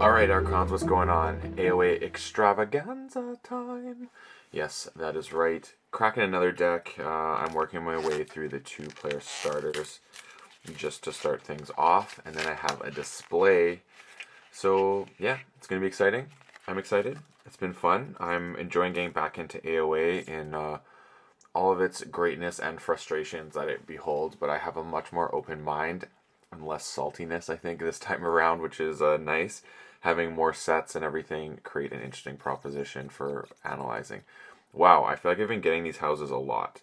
Alright, Archons, what's going on? AOA Extravaganza time! Yes, that is right. Cracking another deck. I'm working my way through the two-player starters just to start things off, and then I have a display. So, yeah, it's going to be exciting. I'm excited. It's been fun. I'm enjoying getting back into AOA in all of its greatness and frustrations that it beholds, but I have a much more open mind and less saltiness, I think, this time around, which is nice. Having more sets and everything create an interesting proposition for analyzing. Wow, I feel like I've been getting these houses a lot.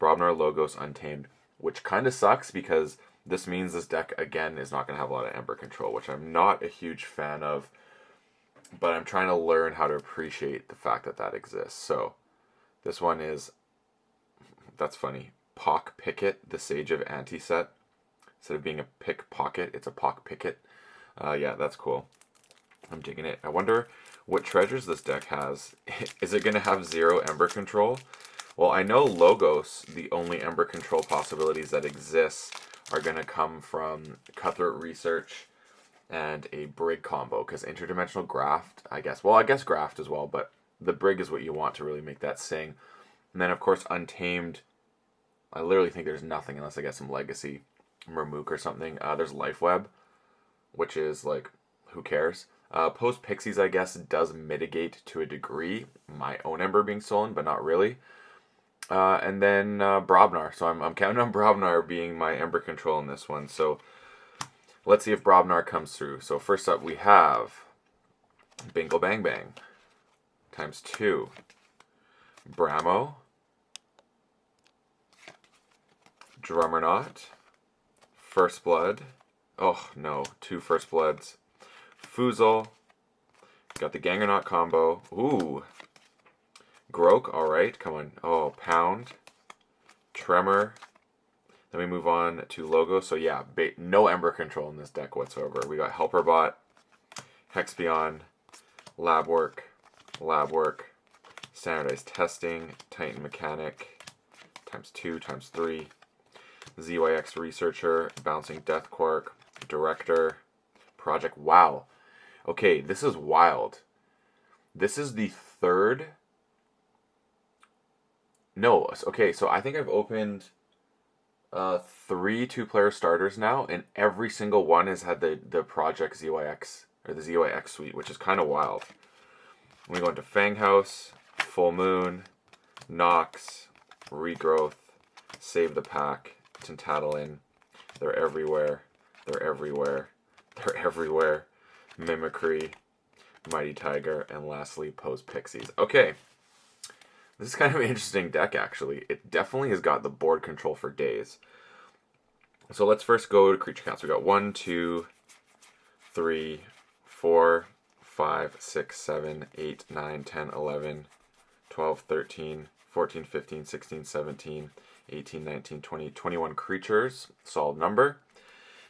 Brobnar, Logos, Untamed, which kind of sucks because this means this deck, again, is not going to have a lot of Ember control, which I'm not a huge fan of, but I'm trying to learn how to appreciate the fact that that exists. So, this one is, that's funny, Pock Picket, the Sage of Anti-Set. Instead of being a pickpocket, it's a Pock Picket. Yeah, that's cool. I'm digging it. I wonder what treasures this deck has. Is it going to have 0 Ember control? Well, I know Logos, the only Ember control possibilities that exist, are going to come from Cutthroat Research and a Brig combo, because Interdimensional Graft, I guess Graft as well, but the Brig is what you want to really make that sing. And then, of course, Untamed, I literally think there's nothing unless I get some Legacy, Murmook or something. There's Lifeweb, which is like, who cares? Post Pixies, I guess, does mitigate to a degree my own Ember being stolen, but not really. And then Brobnar. So I'm counting on Brobnar being my Ember control in this one. So let's see if Brobnar comes through. So first up we have Bingo Bang Bang times 2. Bramo. Drummerknot. First Blood. Oh no, 2 First Bloods. Foozle. Got the Gangernaut combo. Ooh. Grok, alright, come on. Oh, Pound. Tremor. Then we move on to Logo. So yeah, no Ember control in this deck whatsoever. We got Helperbot, Hexbion, Lab Work, Standardized Testing, Titan Mechanic, times 2, times 3. ZYX Researcher, Bouncing Death Quark, Director, Project. Wow. Okay, this is wild. This is the third. No, okay, so I think I've opened 3 two-player starters now, and every single one has had the Project ZYX, or the ZYX suite, which is kind of wild. We go into Fanghouse, Full Moon, Nox, Regrowth, Save the Pack, Tentatlin. They're everywhere. They're everywhere. They're everywhere. Mimicry, Mighty Tiger, and lastly, Post Pixies. Okay. This is kind of an interesting deck, actually. It definitely has got the board control for days. So let's first go to creature counts. We got 1, 2, 3, 4, 5, 6, 7, 8, 9, 10, 11, 12, 13, 14, 15, 16, 17, 18, 19, 20, 21 creatures. Solid number.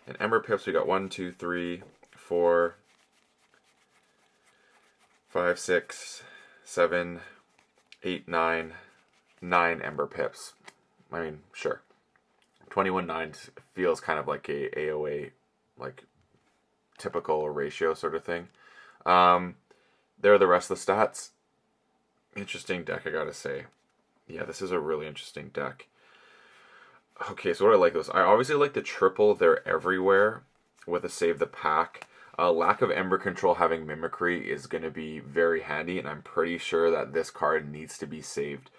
And Ember Pips, we got 1, 2, 3, 4, 5, 6, 7, 8, 9, 9 Ember Pips. I mean, sure. 21 9s feels kind of like a AOA, like, typical ratio sort of thing. There are the rest of the stats. Interesting deck, I gotta say. Yeah, this is a really interesting deck. Okay, so what I like this. I obviously like the triple They're Everywhere with a Save the Pack. Lack of Ember control having Mimicry is going to be very handy, and I'm pretty sure that this card needs to be saved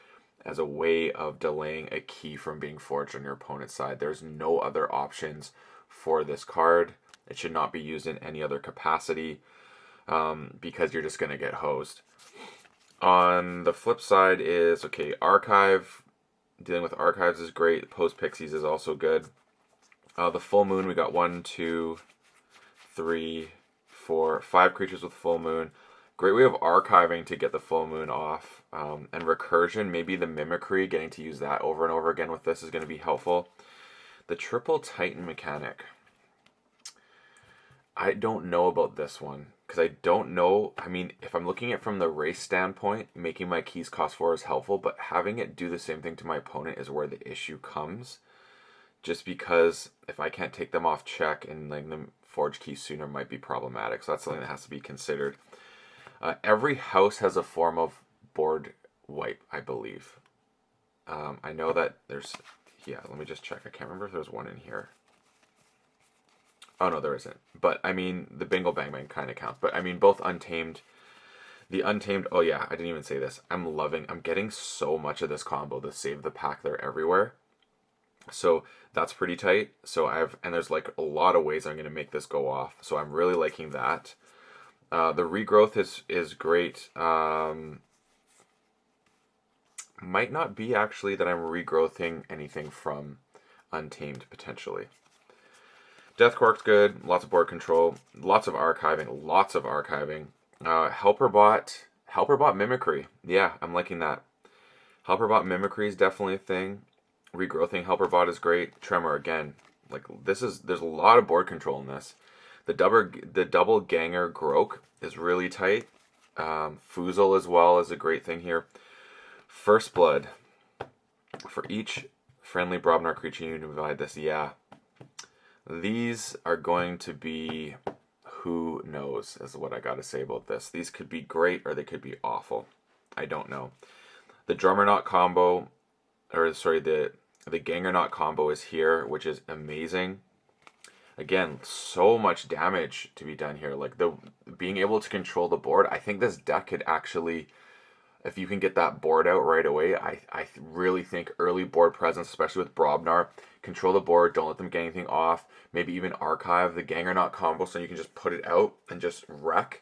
as a way of delaying a key from being forged on your opponent's side. There's no other options for this card. It should not be used in any other capacity because you're just going to get hosed. On the flip side is, okay, Archive. Dealing with Archives is great. Post Pixies is also good. The Full Moon, we got 1, 2, 3, 4, 5 creatures with Full Moon. Great way of archiving to get the Full Moon off. And Recursion, maybe the Mimicry, getting to use that over and over again with this is going to be helpful. The triple Titan Mechanic. I don't know about this one because I don't know. I mean, if I'm looking at it from the race standpoint, making my keys cost 4 is helpful, but having it do the same thing to my opponent is where the issue comes. Just because if I can't take them off check and letting them forge keys sooner might be problematic. So that's something that has to be considered. Every house has a form of board wipe, I believe. I know that there's, yeah, let me just check. I can't remember if there's one in here. Oh, no, there isn't. But, I mean, the Bingo Bang Bang kind of counts. But, I mean, both Untamed. The Untamed, oh yeah, I didn't even say this. I'm getting so much of this combo. The Save the Pack, they're everywhere. So, that's pretty tight. So, and there's like a lot of ways I'm going to make this go off. So, I'm really liking that. The regrowth is great. Might not be actually that I'm regrowthing anything from Untamed, potentially. Death Quark's good, lots of board control, lots of archiving. Helperbot Mimicry. Yeah, I'm liking that. Helperbot Mimicry is definitely a thing. Regrowthing Helperbot is great. Tremor again. Like there's a lot of board control in this. The double Ganger Grok is really tight. Foozle as well is a great thing here. First Blood. For each friendly Brobnar creature you divide this, yeah. These are going to be, who knows, is what I gotta say about this. These could be great or they could be awful. I don't know. The Drummer Knot combo, or sorry, the Ganger Knot combo is here, which is amazing. Again, so much damage to be done here. Like being able to control the board, I think this deck could actually, if you can get that board out right away, I really think early board presence, especially with Brobnar, control the board, don't let them get anything off, maybe even archive the Ganger Knot combo so you can just put it out and just wreck,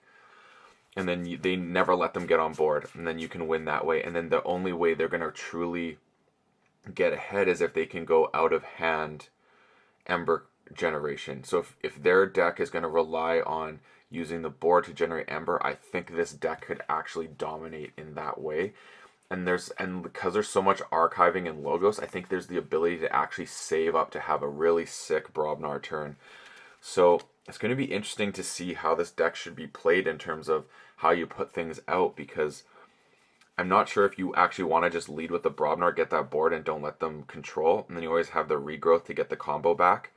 and then they never let them get on board, and then you can win that way. And then the only way they're going to truly get ahead is if they can go out of hand Ember generation. So if their deck is going to rely on using the board to generate Ember, I think this deck could actually dominate in that way. And because there's so much archiving and logos, I think there's the ability to actually save up to have a really sick Brobnar turn. So it's going to be interesting to see how this deck should be played in terms of how you put things out, because I'm not sure if you actually want to just lead with the Brobnar, get that board, and don't let them control, and then you always have the regrowth to get the combo back.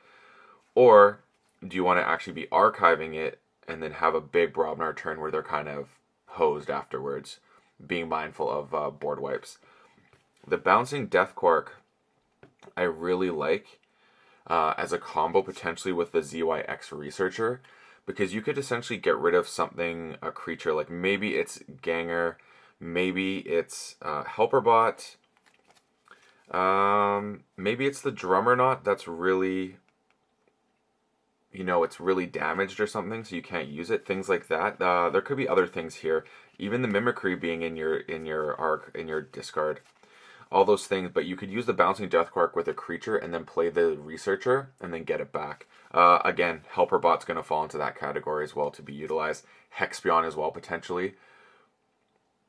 Or do you want to actually be archiving it and then have a big Brobnar turn where they're kind of hosed afterwards, being mindful of board wipes. The Bouncing Death Quark I really like as a combo potentially with the ZYX Researcher, because you could essentially get rid of something, a creature, like maybe it's Ganger, maybe it's Helperbot, maybe it's the Drummer Knot that's really, it's really damaged or something, so you can't use it. Things like that. There could be other things here. Even the Mimicry being in your discard. All those things, but you could use the Bouncing Death Quark with a creature and then play the Researcher and then get it back. Again, Helperbot's going to fall into that category as well to be utilized. Hexbion as well, potentially.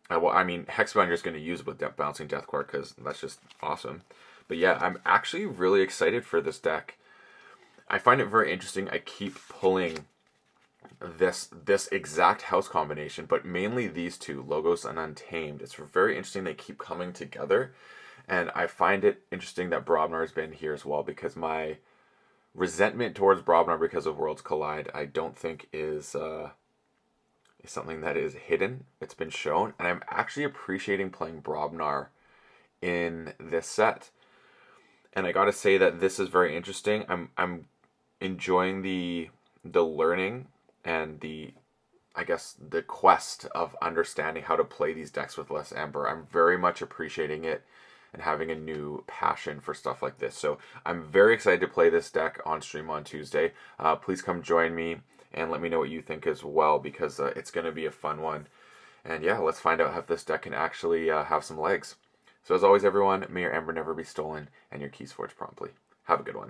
Hexbion you're just going to use with Bouncing Death Quark because that's just awesome. But yeah, I'm actually really excited for this deck. I find it very interesting. I keep pulling this exact house combination, but mainly these two, Logos and Untamed. It's very interesting they keep coming together, and I find it interesting that Brobnar has been here as well, because my resentment towards Brobnar because of Worlds Collide, I don't think is something that is hidden. It's been shown, and I'm actually appreciating playing Brobnar in this set. And I gotta say that this is very interesting. I'm enjoying the learning and the quest of understanding how to play these decks with less Ember. I'm very much appreciating it and having a new passion for stuff like this. So I'm very excited to play this deck on stream on Tuesday. Please come join me and let me know what you think as well, because it's going to be a fun one. And yeah, let's find out if this deck can actually have some legs. So as always, everyone, may your Ember never be stolen and your keys forged promptly. Have a good one.